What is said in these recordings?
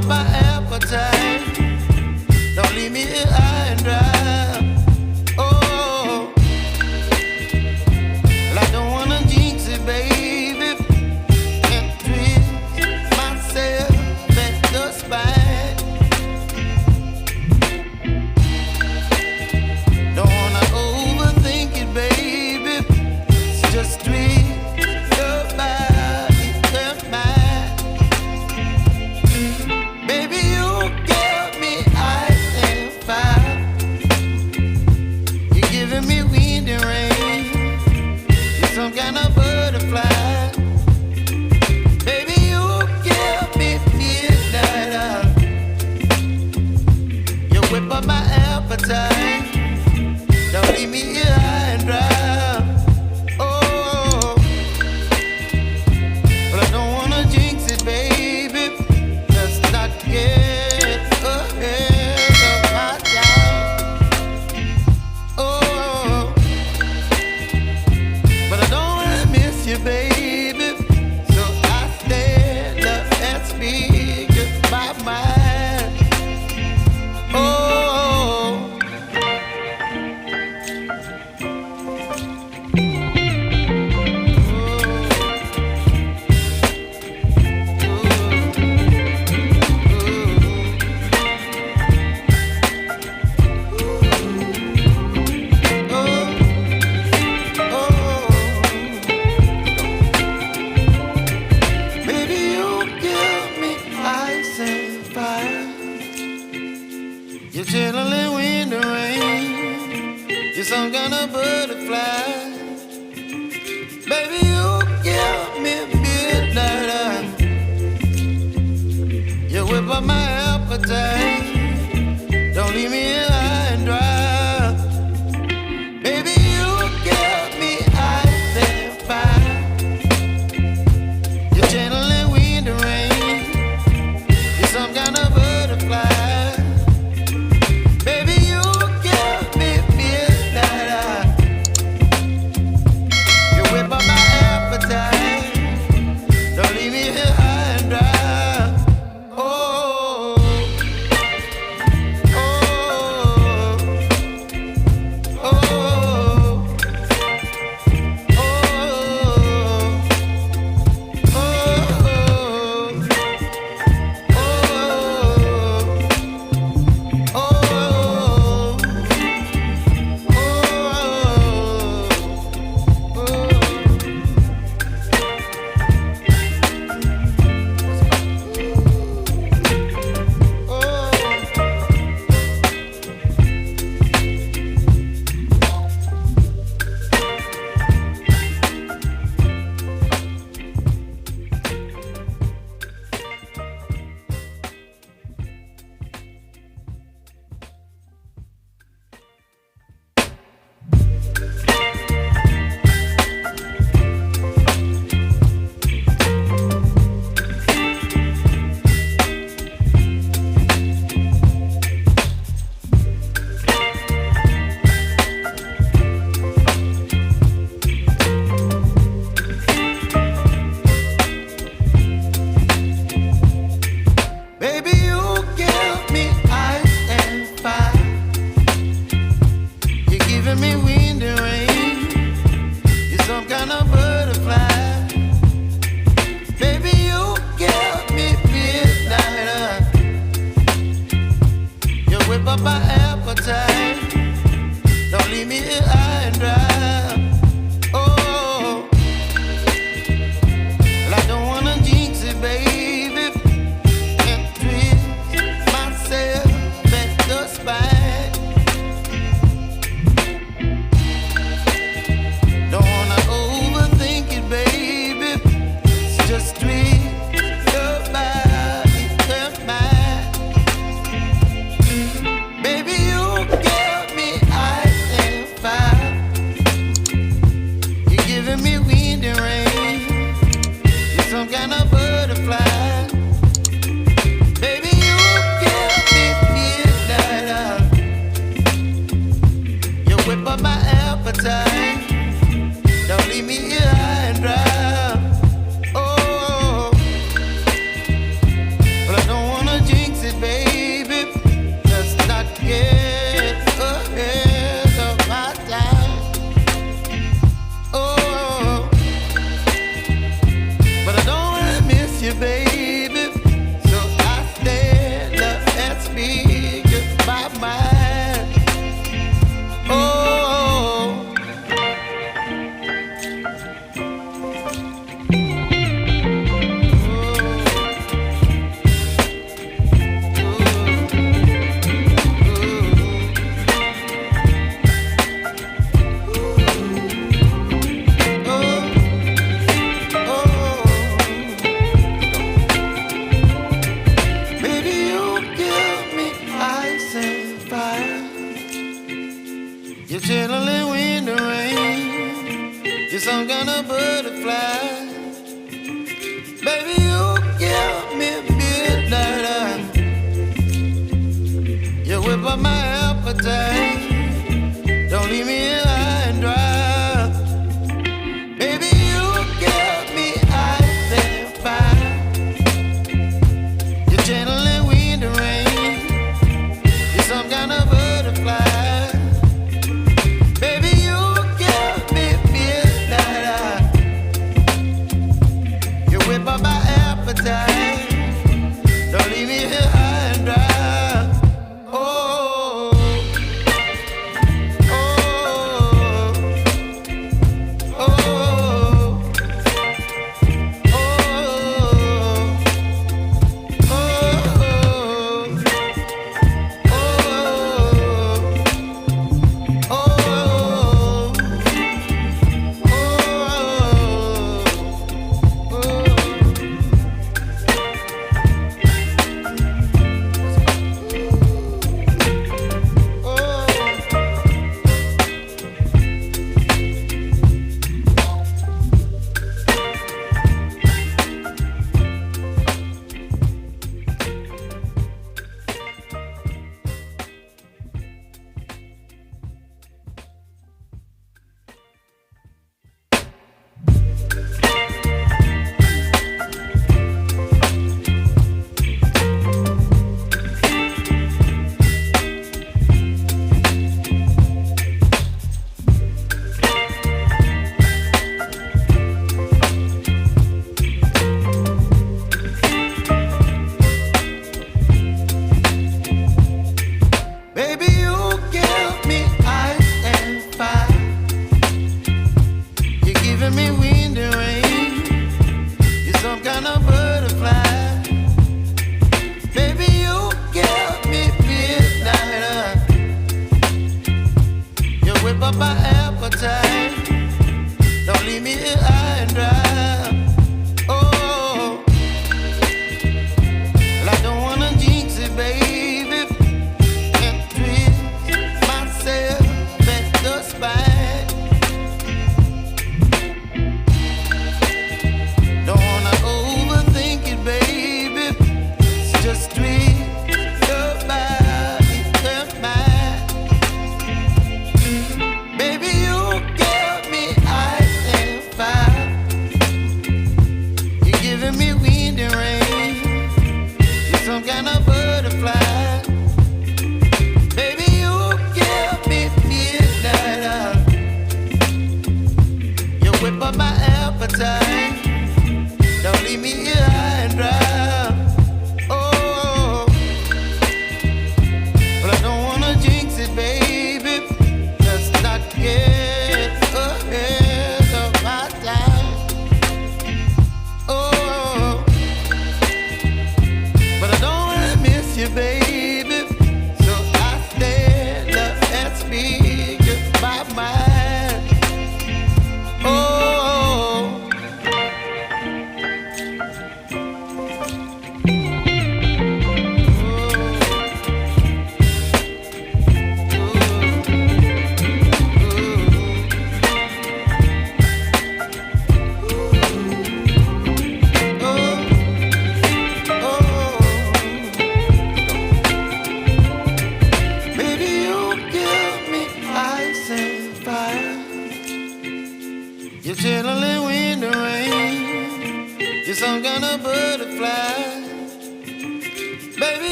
up my appetite. Don't leave me here high and dry. Oh, well, I don't wanna jinx it, baby, and twist myself at the spine. Don't wanna overthink it, baby. It's just twist your body and mine. Baby, you give me ice and fire. You're giving me wind and rain. You're some kind of butterfly. Baby, you give me midnight. You whip up my appetite. Don't leave me here high and dry. Oh, but I don't wanna jinx it, baby. Let's not get ahead of my time. Oh, but I don't wanna miss you, baby. So I stand up and speak just my mind. Oh. You're chilling wind and rain. You're some kind of butterfly. Baby, you give me midnight. You whip up my appetite. Don't leave me here high and dry. Baby, you give me ice and fire. You're channeling wind and rain. You're some kind of butterfly. Don't leave me here high and dry. Oh.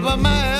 of my